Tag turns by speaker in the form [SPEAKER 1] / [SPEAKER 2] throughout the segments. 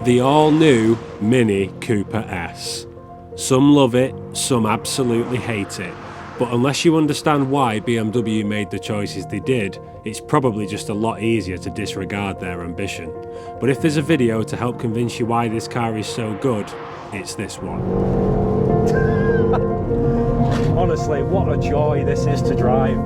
[SPEAKER 1] The all-new Mini Cooper S. Some love it, some absolutely hate it. But unless you understand why BMW made the choices they did, it's probably just a lot easier to disregard their ambition. But if there's a video to help convince you why this car is so good, it's this one.
[SPEAKER 2] Honestly, what a joy this is to drive.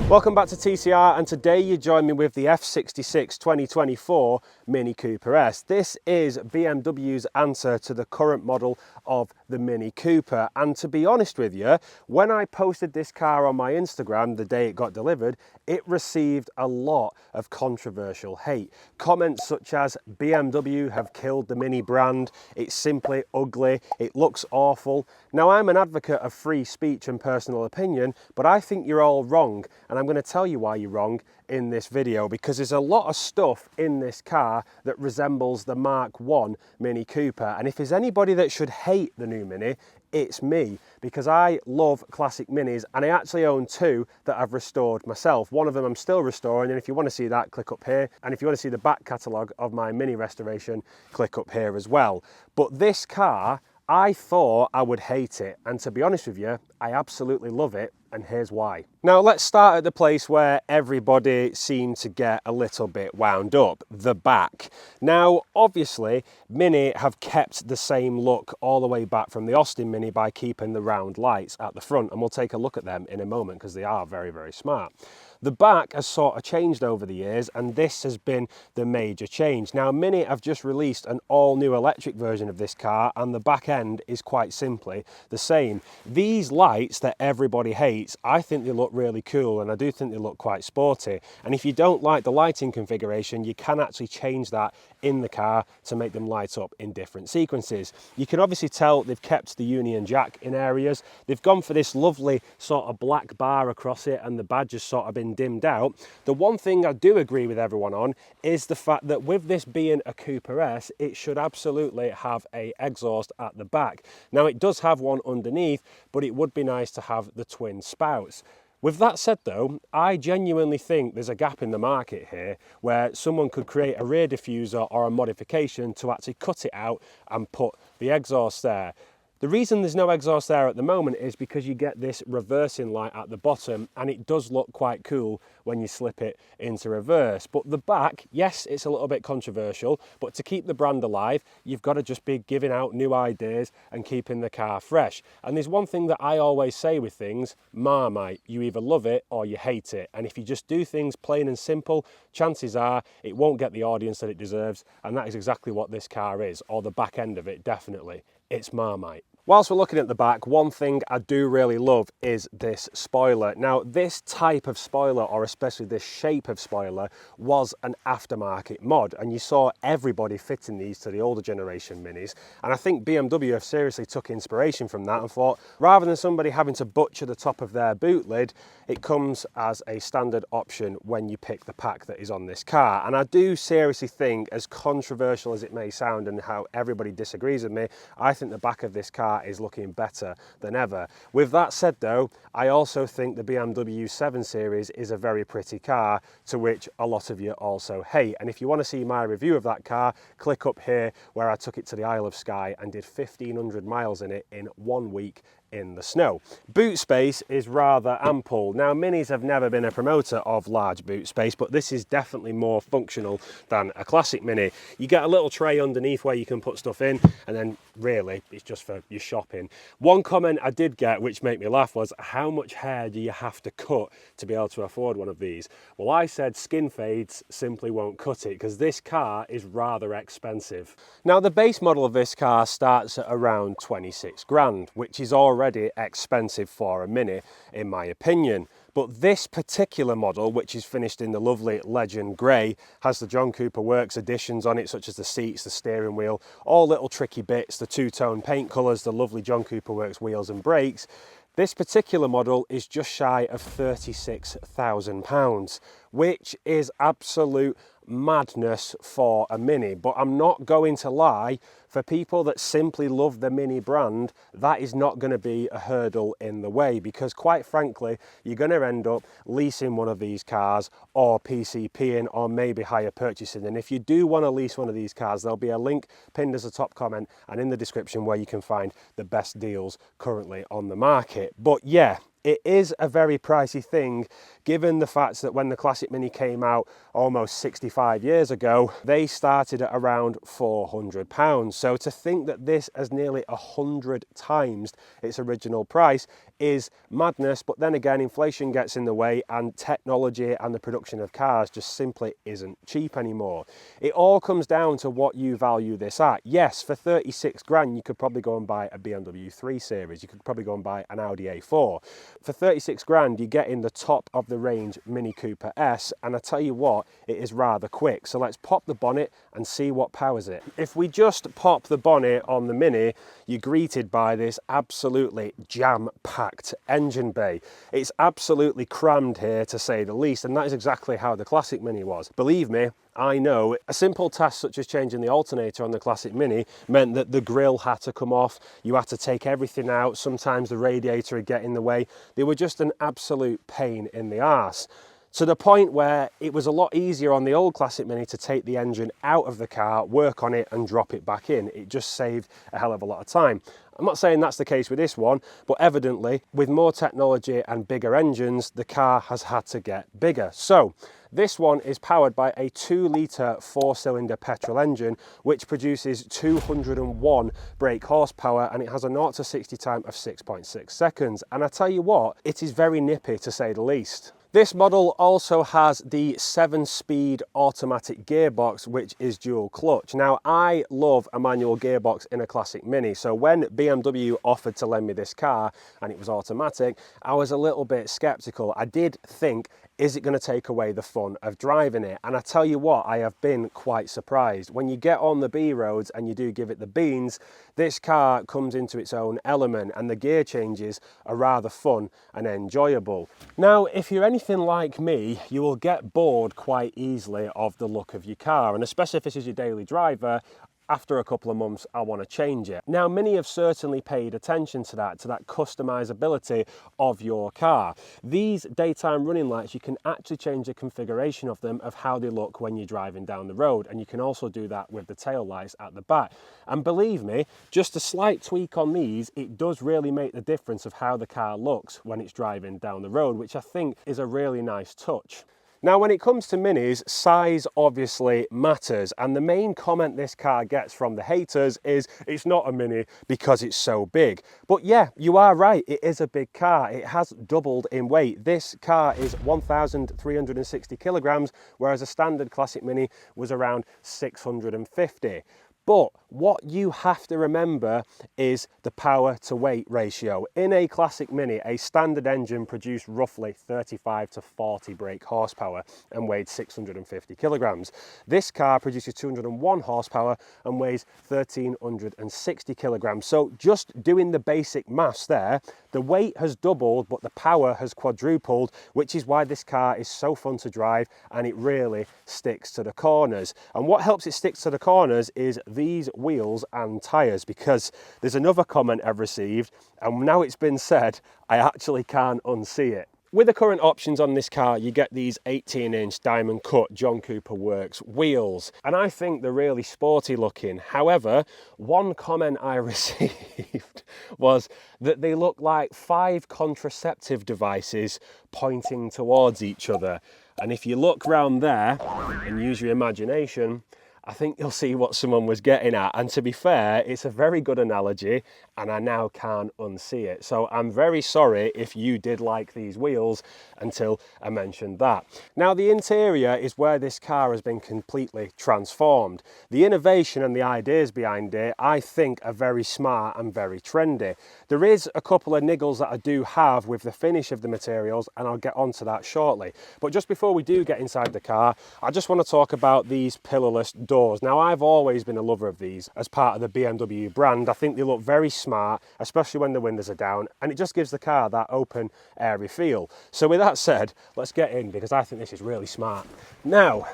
[SPEAKER 2] Welcome back to TCR, and today you join me with the F66 2024 Mini Cooper S. This is BMW's answer to the current model of the Mini Cooper, and to be honest with you, when I posted this car on my Instagram the day it got delivered, it received a lot of controversial hate. Comments such as BMW have killed the Mini brand, it's simply ugly, it looks awful. Now, I'm an advocate of free speech and personal opinion, but I think you're all wrong, and I'm going to tell you why you're wrong in this video, because there's a lot of stuff in this car that resembles the Mark 1 Mini Cooper, and if there's anybody that should hate the new Mini, it's me, because I love classic Minis, and I actually own two that I've restored myself. One of them I'm still restoring, and if you want to see that, click up here, and if you want to see the back catalogue of my Mini restoration, click up here as well. But this car, I thought I would hate it, and to be honest with you, I absolutely love it, and here's why. Now, let's start at the place where everybody seemed to get a little bit wound up, the back. Now, obviously, Mini have kept the same look all the way back from the Austin Mini by keeping the round lights at the front, and we'll take a look at them in a moment because they are very, very smart. The back has sort of changed over the years, and this has been the major change. Now, Mini have just released an all-new electric version of this car, and the back end is quite simply the same. These lights that everybody hates, I think they look really cool, and I do think they look quite sporty. And if you don't like the lighting configuration, you can actually change that in the car to make them light up in different sequences. You can obviously tell they've kept the Union Jack in areas. They've gone for this lovely sort of black bar across it, and the badge has sort of been dimmed out. The one thing I do agree with everyone on is the fact that with this being a Cooper S, it should absolutely have a exhaust at the back. Now, it does have one underneath, but it would be nice to have the twin spouts. With that said though, I genuinely think there's a gap in the market here where someone could create a rear diffuser or a modification to actually cut it out and put the exhaust there. The reason there's no exhaust there at the moment is because you get this reversing light at the bottom, and it does look quite cool when you slip it into reverse. But the back, yes, it's a little bit controversial, but to keep the brand alive, you've got to just be giving out new ideas and keeping the car fresh. And there's one thing that I always say with things, Marmite, you either love it or you hate it. And if you just do things plain and simple, chances are it won't get the audience that it deserves, and that is exactly what this car is, or the back end of it, definitely. It's Marmite. Whilst we're looking at the back, one thing I do really love is this spoiler. Now, this type of spoiler, or especially this shape of spoiler, was an aftermarket mod, and you saw everybody fitting these to the older generation Minis, and I think BMW have seriously took inspiration from that and thought, rather than somebody having to butcher the top of their boot lid, it comes as a standard option when you pick the pack that is on this car. And I do seriously think, as controversial as it may sound and how everybody disagrees with me, I think the back of this car is looking better than ever. With that said though, I also think the BMW 7 Series is a very pretty car, to which a lot of you also hate. And if you want to see my review of that car, click up here where I took it to the Isle of Skye and did 1,500 miles in it in 1 week in the snow. Boot space is rather ample. Now, Minis have never been a promoter of large boot space, but this is definitely more functional than a classic Mini. You get a little tray underneath where you can put stuff in, and then really it's just for your shopping. One comment I did get which made me laugh was, how much hair do you have to cut to be able to afford one of these? Well, I said skin fades simply won't cut it, because this car is rather expensive. Now, the base model of this car starts at around 26 grand, which is already expensive for a Mini in my opinion. But this particular model, which is finished in the lovely Legend Grey, has the John Cooper Works additions on it, such as the seats, the steering wheel, all little tricky bits, the two-tone paint colours, the lovely John Cooper Works wheels and brakes. This particular model is just shy of £36,000, which is absolute madness for a Mini, but I'm not going to lie, for people that simply love the Mini brand, that is not going to be a hurdle in the way, because quite frankly, you're going to end up leasing one of these cars or PCPing or maybe hire purchasing. And if you do want to lease one of these cars, there'll be a link pinned as a top comment and in the description where you can find the best deals currently on the market. But yeah, it is a very pricey thing, given the fact that when the Classic Mini came out almost 65 years ago, they started at around £400. So to think that this has nearly 100 times its original price is madness. But then again, inflation gets in the way and technology and the production of cars just simply isn't cheap anymore. It all comes down to what you value this at. Yes, for 36 grand, you could probably go and buy a BMW 3 Series. You could probably go and buy an Audi A4. For 36 grand, you get in the top of the range Mini Cooper S, and I tell you what, it is rather quick. So let's pop the bonnet and see what powers it. If we just pop the bonnet on the Mini, you're greeted by this absolutely jam-packed engine bay. It's absolutely crammed here, to say the least, and that is exactly how the Classic Mini was. Believe me, I know. A simple task such as changing the alternator on the Classic Mini meant that the grille had to come off, you had to take everything out, sometimes the radiator would get in the way. They were just an absolute pain in the arse. To the point where it was a lot easier on the old Classic Mini to take the engine out of the car, work on it and drop it back in. It just saved a hell of a lot of time. I'm not saying that's the case with this one, but evidently with more technology and bigger engines, the car has had to get bigger. So this one is powered by a 2-litre 4-cylinder petrol engine, which produces 201 brake horsepower, and it has a 0 to 60 time of 6.6 seconds. And I tell you what, it is very nippy, to say the least. This model also has the 7-speed automatic gearbox, which is dual clutch. Now, I love a manual gearbox in a Classic Mini, so when BMW offered to lend me this car and it was automatic, I was a little bit skeptical. I did think, is it going to take away the fun of driving it? And I tell you what, I have been quite surprised. When you get on the B roads and you do give it the beans, this car comes into its own element and the gear changes are rather fun and enjoyable. Now, if you're anything like me, you will get bored quite easily of the look of your car, and especially if this is your daily driver. After a couple of months, I want to change it. Now, many have certainly paid attention to that customizability of your car. These daytime running lights, you can actually change the configuration of them, of how they look when you're driving down the road. And you can also do that with the tail lights at the back. And believe me, just a slight tweak on these, it does really make the difference of how the car looks when it's driving down the road, which I think is a really nice touch. Now, when it comes to Minis, size obviously matters, and the main comment this car gets from the haters is it's not a Mini because it's so big. But yeah, you are right, it is a big car. It has doubled in weight. This car is 1,360 kilograms, whereas a standard Classic Mini was around 650. But what you have to remember is the power to weight ratio. In a Classic Mini, a standard engine produced roughly 35 to 40 brake horsepower and weighed 650 kilograms. This car produces 201 horsepower and weighs 1,360 kilograms. So just doing the basic maths there, the weight has doubled, but the power has quadrupled, which is why this car is so fun to drive and it really sticks to the corners. And what helps it stick to the corners is these wheels and tyres, because there's another comment I've received, and now it's been said, I actually can't unsee it. With the current options on this car, you get these 18-inch diamond cut John Cooper Works wheels, and I think they're really sporty looking. However, one comment I received was that they look like 5 contraceptive devices pointing towards each other. And if you look round there and use your imagination, I think you'll see what someone was getting at. And to be fair, it's a very good analogy and I now can't unsee it. So I'm very sorry if you did like these wheels until I mentioned that. Now, the interior is where this car has been completely transformed. The innovation and the ideas behind it, I think, are very smart and very trendy. There is a couple of niggles that I do have with the finish of the materials, and I'll get onto that shortly. But just before we do get inside the car, I just want to talk about these pillarless doors. Now, I've always been a lover of these as part of the BMW brand. I think they look very smart, especially when the windows are down, and it just gives the car that open, airy feel. So with that said, let's get in, because I think this is really smart. Now,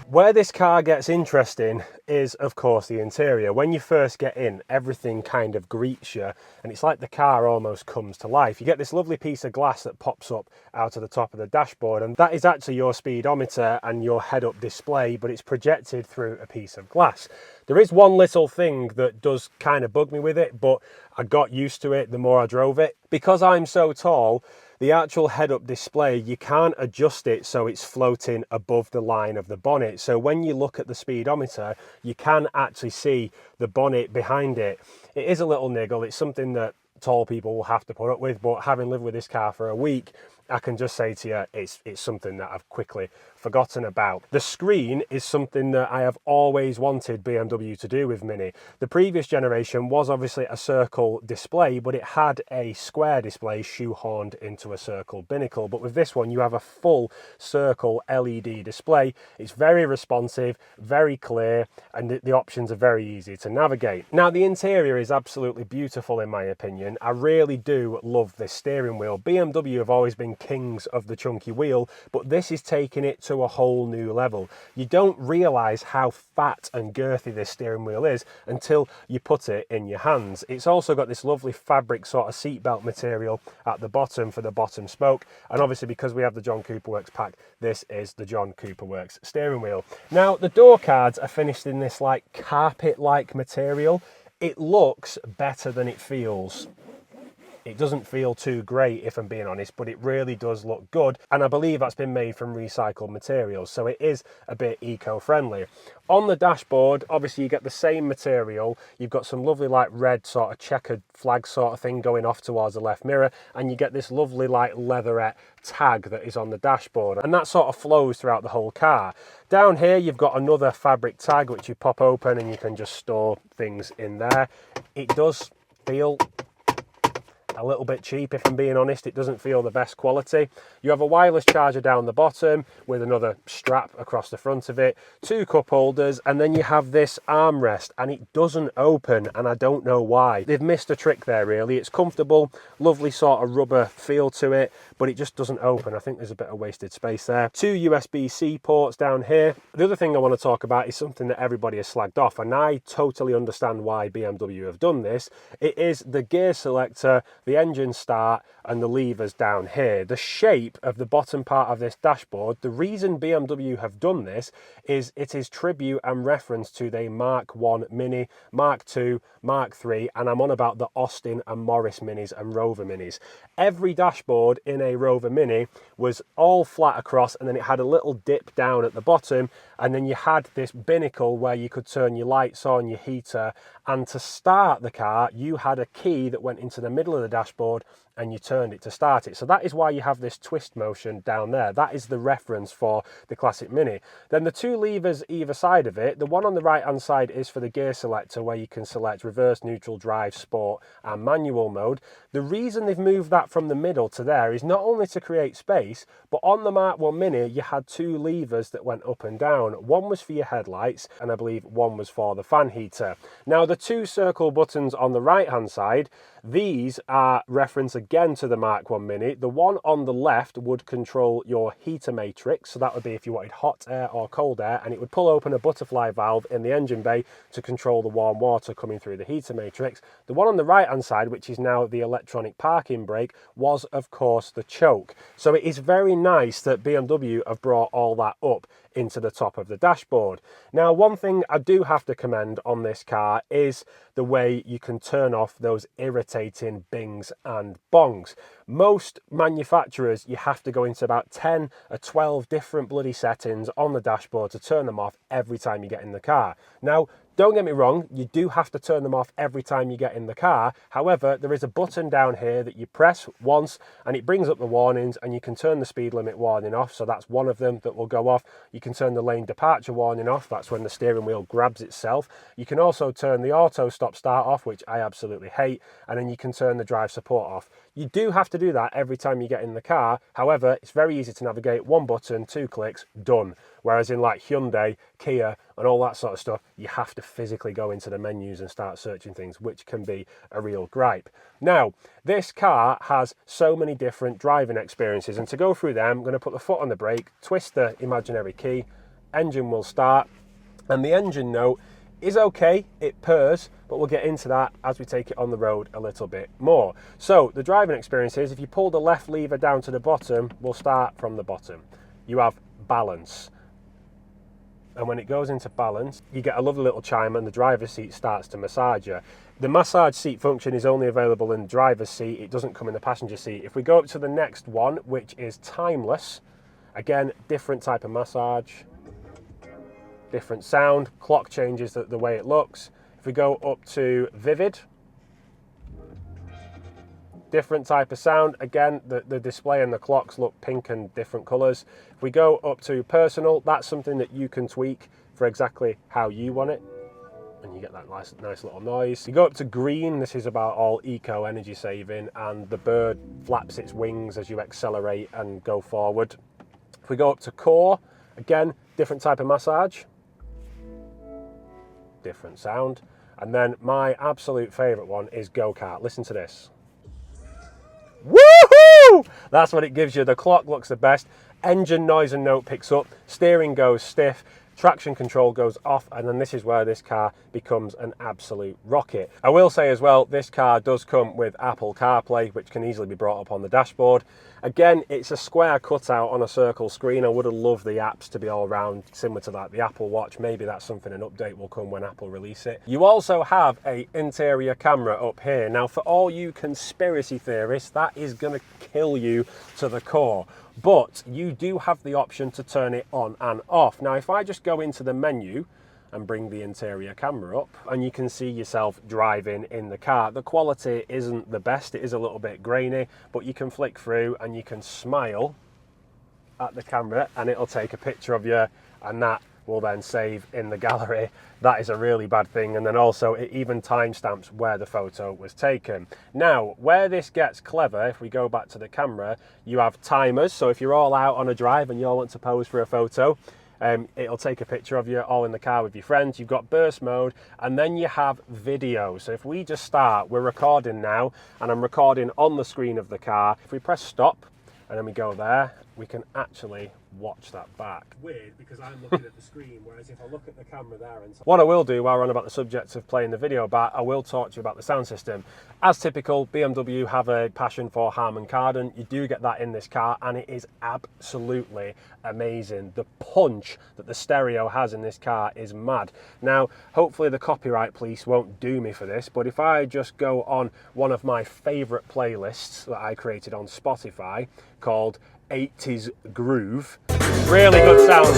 [SPEAKER 2] Where this car gets interesting is, of course, the interior. When you first get in, everything kind of greets you, and it's like the car almost comes to life. You get this lovely piece of glass that pops up out of the top of the dashboard, and that is actually your speedometer and your head-up display, but it's projected through a piece of glass. There is one little thing that does kind of bug me with it, but I got used to it the more I drove it. Because I'm so tall, the actual head-up display, you can't adjust it so it's floating above the line of the bonnet. So when you look at the speedometer, you can actually see the bonnet behind it. It is a little niggle. It's something that tall people will have to put up with, but having lived with this car for a week, I can just say to you, it's something that I've quickly forgotten about. The screen is something that I have always wanted BMW to do with Mini. The previous generation was obviously a circle display, but it had a square display shoehorned into a circle binnacle. But with this one, you have a full circle LED display. It's very responsive, very clear, and the options are very easy to navigate. Now, the interior is absolutely beautiful in my opinion. I really do love this steering wheel. BMW have always been kings of the chunky wheel, but this is taking it to a whole new level. You don't realize how fat and girthy this steering wheel is until you put it in your hands. It's also got this lovely fabric sort of seatbelt material at the bottom for the bottom spoke, and obviously because we have the John Cooper Works pack, this is the John Cooper Works steering wheel. Now, the door cards are finished in this like carpet-like material. It looks better than it feels. It doesn't feel too great, if I'm being honest, but it really does look good. And I believe that's been made from recycled materials, so it is a bit eco-friendly. On the dashboard, obviously you get the same material. You've got some lovely like red sort of checkered flag sort of thing going off towards the left mirror, and you get this lovely like leatherette tag that is on the dashboard, and that sort of flows throughout the whole car. Down here you've got another fabric tag which you pop open and you can just store things in there. It does feel a little bit cheap, if I'm being honest. It doesn't feel the best quality. You have a wireless charger down the bottom with another strap across the front of it, 2 cup holders, and then you have this armrest, and it doesn't open, and I don't know why. They've missed a trick there really. It's comfortable, lovely sort of rubber feel to it, but it just doesn't open. I think there's a bit of wasted space there. 2 USB-C ports down here. The other thing I want to talk about is something that everybody has slagged off, and I totally understand why BMW have done this. It is the gear selector, the engine start, and the levers down here. The shape of the bottom part of this dashboard, the reason BMW have done this is it is tribute and reference to the Mark 1 Mini, Mark 2, Mark 3, and I'm on about the Austin and Morris Minis and Rover Minis. Every dashboard in a Rover Mini was all flat across, and then it had a little dip down at the bottom, and then you had this binnacle where you could turn your lights on, your heater, and to start the car you had a key that went into the middle of the dashboard and you turned it to start it. So that is why you have this twist motion down there. That is the reference for the classic Mini. Then the 2 levers either side of it, the one on the right hand side is for the gear selector where you can select reverse, neutral, drive, sport and manual mode. The reason they've moved that from the middle to there is not only to create space, but on the Mark 1 Mini you had 2 levers that went up and down. One was for your headlights and I believe one was for the fan heater. Now the 2 circle buttons on the right hand side, these are reference again to the Mark 1 Mini. The one on the left would control your heater matrix, so that would be if you wanted hot air or cold air, and it would pull open a butterfly valve in the engine bay to control the warm water coming through the heater matrix. The one on the right hand side, which is now the electronic parking brake, was of course the choke. So it is very nice that BMW have brought all that up into the top of the dashboard. Now, one thing I do have to commend on this car is the way you can turn off those irritating bings and bongs. Most manufacturers, you have to go into about 10 or 12 different bloody settings on the dashboard to turn them off every time you get in the car. Now, don't get me wrong, you do have to turn them off every time you get in the car. However, there is a button down here that you press once and it brings up the warnings, and you can turn the speed limit warning off. So that's one of them that will go off. You can turn the lane departure warning off. That's when the steering wheel grabs itself. You can also turn the auto stop start off, which I absolutely hate. And then you can turn the drive support off. You do have to do that every time you get in the car. However, it's very easy to navigate. One button, 2 clicks, done. Whereas in like Hyundai, Kia and all that sort of stuff, you have to physically go into the menus and start searching things, which can be a real gripe. Now, this car has so many different driving experiences, and to go through them, I'm going to put the foot on the brake, twist the imaginary key, engine will start, and the engine note is okay, it purrs, but we'll get into that as we take it on the road a little bit more. So the driving experience is, if you pull the left lever down to the bottom, we'll start from the bottom. You have balance. And when it goes into balance, you get a lovely little chime and the driver's seat starts to massage you. The massage seat function is only available in the driver's seat, it doesn't come in the passenger seat. If we go up to the next one, which is timeless, again, different type of massage, different sound, clock changes the way it looks. If we go up to vivid, different type of sound, again, the display and the clocks look pink and different colors. If we go up to personal, that's something that you can tweak for exactly how you want it, and you get that nice little noise. You go up to green, this is about all eco energy saving, and the bird flaps its wings as you accelerate and go forward. If we go up to core, again, different type of massage, different sound. And then my absolute favorite one is go-kart. Listen to this. Woohoo! That's what it gives you. The clock looks the best. Engine noise and note picks up. Steering goes stiff. Traction control goes off, and then this is where this car becomes an absolute rocket. I will say as well, this car does come with Apple CarPlay, which can easily be brought up on the dashboard. Again, it's a square cutout on a circle screen. I would have loved the apps to be all round, similar to like the Apple Watch. Maybe that's something, an update will come when Apple release it. You also have a interior camera up here. Now, for all you conspiracy theorists, that is gonna kill you to the core. But you do have the option to turn it on and off. Now, if I just go into the menu and bring the interior camera up, and you can see yourself driving in the car. The quality isn't the best, it is a little bit grainy, but you can flick through and you can smile at the camera and it'll take a picture of you, and that will then save in the gallery. That is a really bad thing. And then also it even timestamps where the photo was taken. Now, where this gets clever, if we go back to the camera, you have timers. So if you're all out on a drive and you all want to pose for a photo, it'll take a picture of you all in the car with your friends. You've got burst mode, and then you have video. So if we just start, we're recording now, and I'm recording on the screen of the car. If we press stop and then we go there, we can actually watch that back. Weird, because I'm looking at the screen, whereas if I look at the camera there and what I will do while we're on about the subject of playing the video back, I will talk to you about the sound system. As typical, BMW have a passion for Harman Kardon. You do get that in this car, and it is absolutely amazing. The punch that the stereo has in this car is mad. Now, hopefully the copyright police won't do me for this, but if I just go on one of my favorite playlists that I created on Spotify called 80s Groove, really good sound,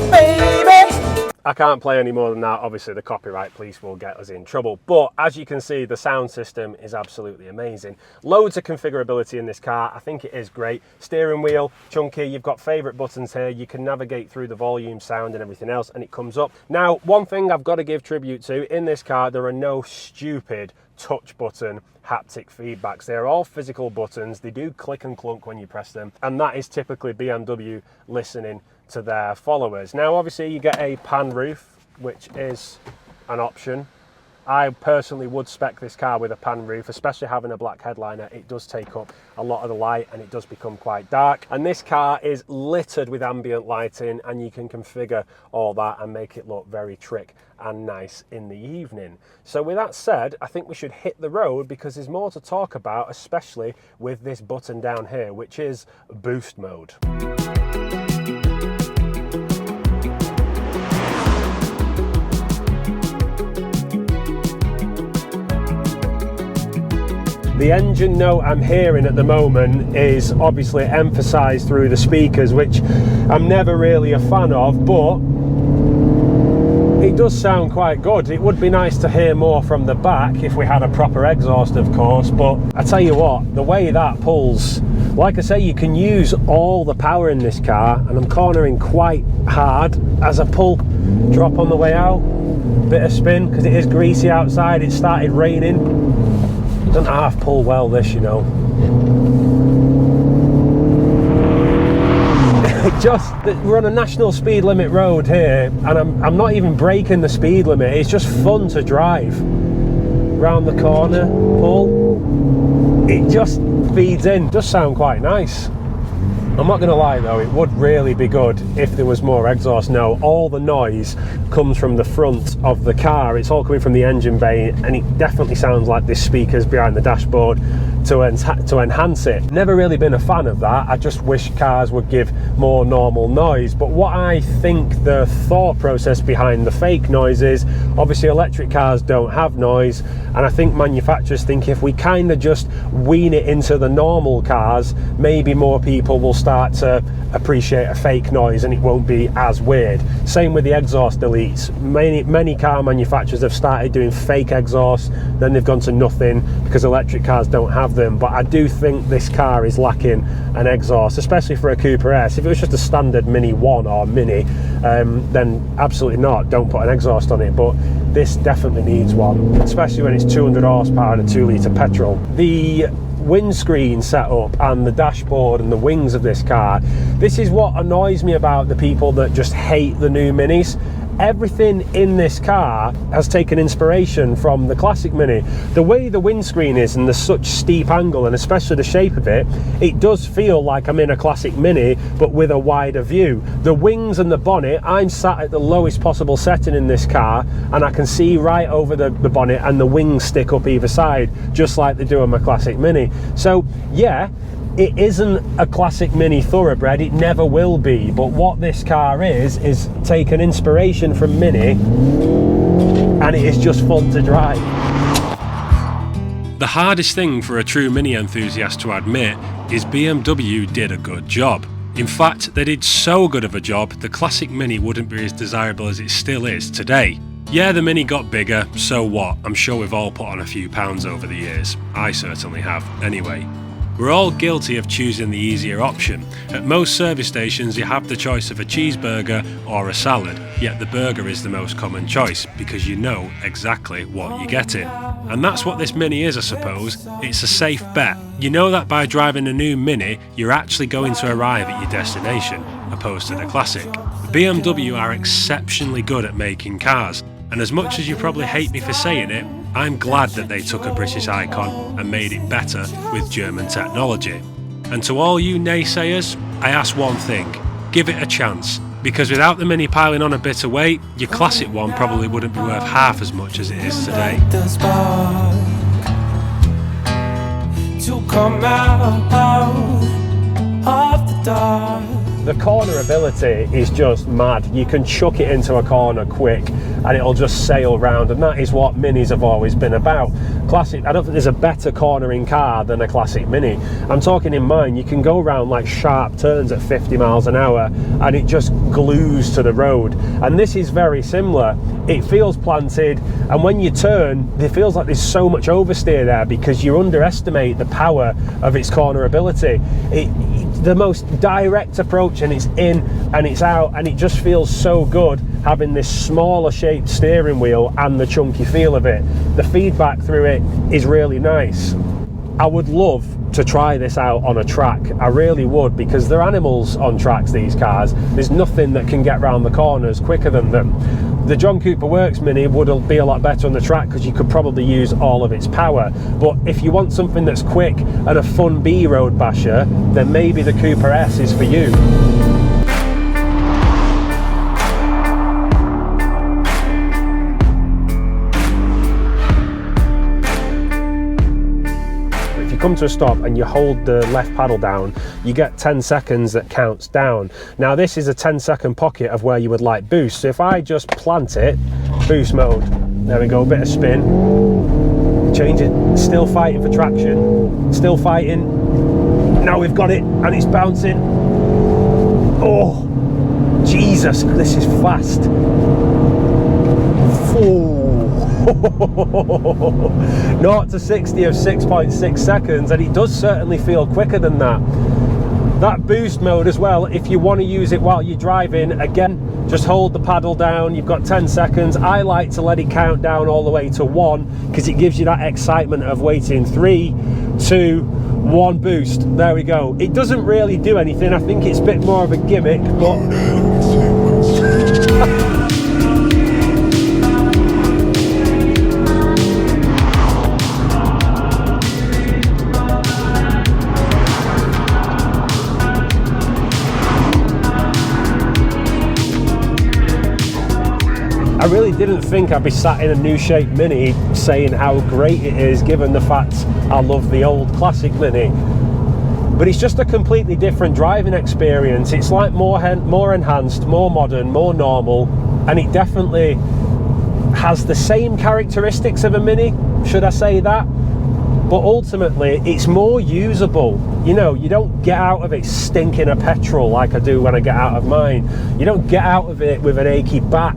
[SPEAKER 2] baby. I can't play any more than that. Obviously the copyright police will get us in trouble, but as you can see, the sound system is absolutely amazing. Loads of configurability in this car. I think it is great. Steering wheel, chunky. You've got favorite buttons here. You can navigate through the volume, sound and everything else, and it comes up. Now, one thing I've got to give tribute to, in this car there are no stupid touch button haptic feedbacks. They're all physical buttons. They do click and clunk when you press them, and that is typically BMW listening to their followers. Now, obviously you get a pan roof, which is an option. I personally would spec this car with a pan roof, especially having a black headliner. It does take up a lot of the light and it does become quite dark. And this car is littered with ambient lighting, and you can configure all that and make it look very trick and nice in the evening. So with that said, I think we should hit the road, because there's more to talk about, especially with this button down here, which is boost mode. The engine note I'm hearing at the moment is obviously emphasised through the speakers, which I'm never really a fan of, but it does sound quite good. It would be nice to hear more from the back if we had a proper exhaust, of course, but I tell you what, the way that pulls, like I say, you can use all the power in this car, and I'm cornering quite hard as I pull, drop on the way out, bit of spin, because it is greasy outside, it started raining. Doesn't half pull well, this, you know. We're on a national speed limit road here, and I'm not even breaking the speed limit. It's just fun to drive. Round the corner, pull. It just feeds in. Does sound quite nice. I'm not going to lie though, it would really be good if there was more exhaust. No, all the noise comes from the front of the car. It's all coming from the engine bay, and it definitely sounds like this speaker's behind the dashboard to enhance it. Never really been a fan of that. I just wish cars would give more normal noise. But what I think the thought process behind the fake noise is, obviously electric cars don't have noise, and I think manufacturers think if we kind of just wean it into the normal cars, maybe more people will start to appreciate a fake noise and it won't be as weird. Same with the exhaust deletes. Many car manufacturers have started doing fake exhaust, then they've gone to nothing because electric cars don't have them. But I do think this car is lacking an exhaust, especially for a Cooper S. If it was just a standard Mini 1 or Mini, then absolutely not, don't put an exhaust on it. But this definitely needs one, especially when it's 200 horsepower and a 2-litre petrol. The windscreen setup and the dashboard and the wings of this car, this is what annoys me about the people that just hate the new Minis. Everything in this car has taken inspiration from the classic Mini. The way the windscreen is and the such steep angle, and especially the shape of it, it does feel like I'm in a classic Mini but with a wider view. The wings and the bonnet, I'm sat at the lowest possible setting in this car and I can see right over the bonnet, and the wings stick up either side just like they do on my classic Mini. So yeah, it isn't a classic Mini thoroughbred, it never will be, but what this car is taken inspiration from Mini, and it is just fun to drive.
[SPEAKER 1] The hardest thing for a true Mini enthusiast to admit is BMW did a good job. In fact, they did so good of a job, the classic Mini wouldn't be as desirable as it still is today. Yeah, the Mini got bigger, so what? I'm sure we've all put on a few pounds over the years. I certainly have, anyway. We're all guilty of choosing the easier option. At most service stations you have the choice of a cheeseburger or a salad, yet the burger is the most common choice because you know exactly what you're getting. And that's what this Mini is, I suppose. It's a safe bet. You know that by driving a new Mini you're actually going to arrive at your destination, opposed to the classic. BMW are exceptionally good at making cars, and as much as you probably hate me for saying it, I'm glad that they took a British icon and made it better with German technology. And to all you naysayers, I ask one thing, give it a chance, because without the Mini piling on a bit of weight, your classic one probably wouldn't be worth half as much as it is today.
[SPEAKER 2] The cornerability is just mad. You can chuck it into a corner quick and it'll just sail round, and that is what Minis have always been about. Classic, I don't think there's a better cornering car than a classic Mini. I'm talking in mine, you can go around like sharp turns at 50 miles an hour and it just glues to the road. And this is very similar. It feels planted, and when you turn, it feels like there's so much oversteer there because you underestimate the power of its cornerability. The most direct approach, and it's in and it's out, and it just feels so good having this smaller shaped steering wheel and the chunky feel of it. The feedback through it is really nice. I would love to try this out on a track, I really would, because they're animals on tracks, these cars. There's nothing that can get round the corners quicker than them. The John Cooper Works Mini would be a lot better on the track because you could probably use all of its power, but if you want something that's quick and a fun B road basher, then maybe the Cooper S is for you. Come to a stop and you hold the left paddle down, you get 10 seconds that counts down. Now this is a 10-second pocket of where you would like boost, so if I just plant it, boost mode, there we go, a bit of spin, change it, still fighting for traction, still fighting, now we've got it and it's bouncing. Oh Jesus, this is fast. Oh. 0 to 60 of 6.6 seconds, and it does certainly feel quicker than that. That boost mode as well, if you want to use it while you're driving, again, just hold the paddle down, you've got 10 seconds. I like to let it count down all the way to 1 because it gives you that excitement of waiting. 3, 2, 1, boost. There we go. It doesn't really do anything. I think it's a bit more of a gimmick, but I really didn't think I'd be sat in a new shape Mini saying how great it is, given the fact I love the old classic Mini. But it's just a completely different driving experience. It's like more enhanced, more modern, more normal, and it definitely has the same characteristics of a Mini, should I say that? But ultimately, it's more usable. You know, you don't get out of it stinking of petrol like I do when I get out of mine. You don't get out of it with an achy back.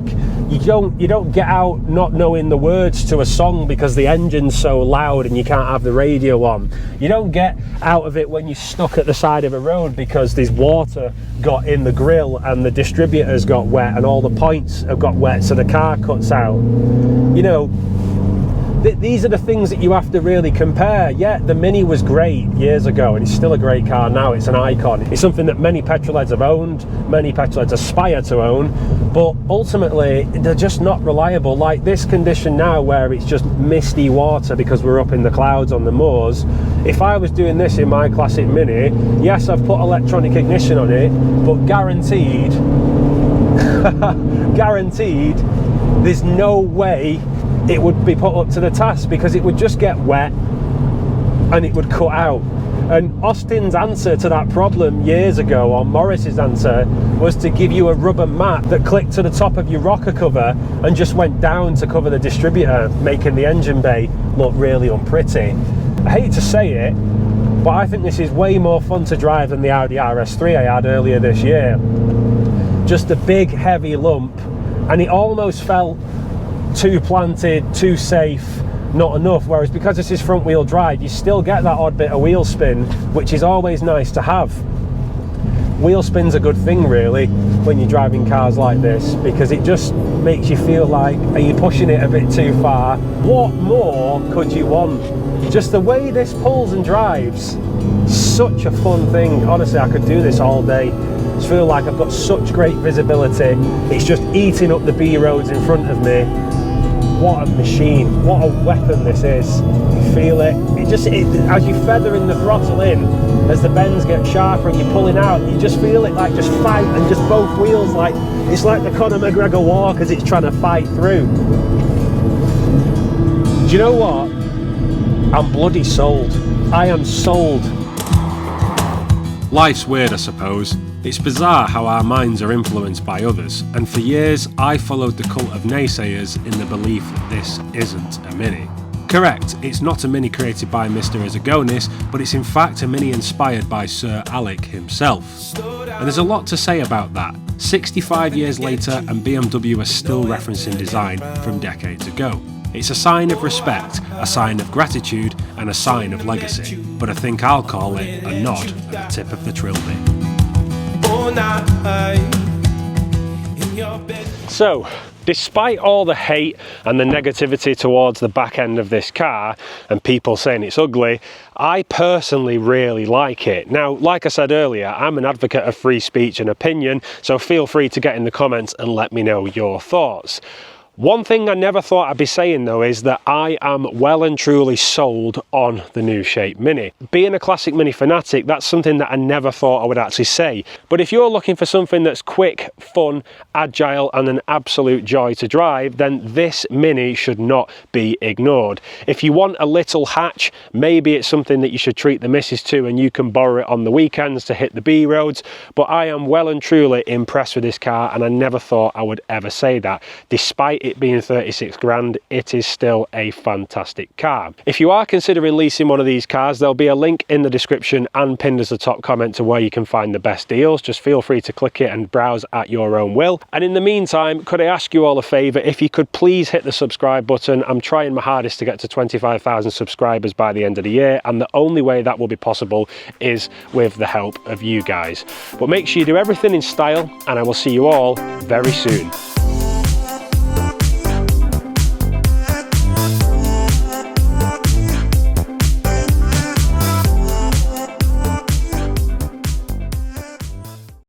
[SPEAKER 2] You don't get out not knowing the words to a song because the engine's so loud and you can't have the radio on. You don't get out of it when you're stuck at the side of a road because there's water got in the grill and the distributor's got wet and all the points have got wet, so the car cuts out. You know, these are the things that you have to really compare. Yeah, the Mini was great years ago and it's still a great car now. It's an icon. It's something that many petrolheads have owned, many petrolheads aspire to own, but ultimately they're just not reliable. Like this condition now where it's just misty water because we're up in the clouds on the moors. If I was doing this in my classic Mini, yes, I've put electronic ignition on it, but guaranteed, guaranteed, there's no way it would be put up to the task because it would just get wet and it would cut out. And Austin's answer to that problem years ago, or Morris's answer, was to give you a rubber mat that clicked to the top of your rocker cover and just went down to cover the distributor, making the engine bay look really unpretty. I hate to say it, but I think this is way more fun to drive than the Audi RS3 I had earlier this year. Just a big heavy lump, and it almost felt too planted, too safe, not enough. Whereas because this is front wheel drive, you still get that odd bit of wheel spin, which is always nice to have. Wheel spin's a good thing really when you're driving cars like this, because it just makes you feel like, are you pushing it a bit too far? What more could you want? Just the way this pulls and drives, such a fun thing. Honestly, I could do this all day. I feel like I've got such great visibility. It's just eating up the B roads in front of me. What a machine, what a weapon this is. You feel it. As you're feathering the throttle in, as the bends get sharper and you're pulling out, you just feel it like just fight, and just both wheels, like it's like the Conor McGregor walk as it's trying to fight through. Do you know what? I'm bloody sold. I am sold.
[SPEAKER 1] Life's weird, I suppose. It's bizarre how our minds are influenced by others, and for years I followed the cult of naysayers in the belief that this isn't a Mini. Correct, it's not a Mini created by Mr. Isagonis, but it's in fact a Mini inspired by Sir Alec himself. And there's a lot to say about that. 65 years later and BMW are still referencing design from decades ago. It's a sign of respect, a sign of gratitude, and a sign of legacy. But I think I'll call it a nod and a tip of the trilby.
[SPEAKER 2] So, despite all the hate and the negativity towards the back end of this car and people saying it's ugly, I personally really like it. Now, like I said earlier, I'm an advocate of free speech and opinion, so feel free to get in the comments and let me know your thoughts. One thing I never thought I'd be saying though is that I am well and truly sold on the new shape Mini. Being a classic Mini fanatic, that's something that I never thought I would actually say. But if you're looking for something that's quick, fun, agile and an absolute joy to drive, then this Mini should not be ignored. If you want a little hatch, maybe it's something that you should treat the missus to and you can borrow it on the weekends to hit the B roads. But I am well and truly impressed with this car, and I never thought I would ever say that. Despite it being 36 grand, it is still a fantastic car. If you are considering leasing one of these cars, there'll be a link in the description and pinned as a top comment to where you can find the best deals. Just feel free to click it and browse at your own will. And in the meantime, could I ask you all a favor? If you could please hit the subscribe button. I'm trying my hardest to get to 25,000 subscribers by the end of the year, and the only way that will be possible is with the help of you guys. But make sure you do everything in style, and I will see you all very soon.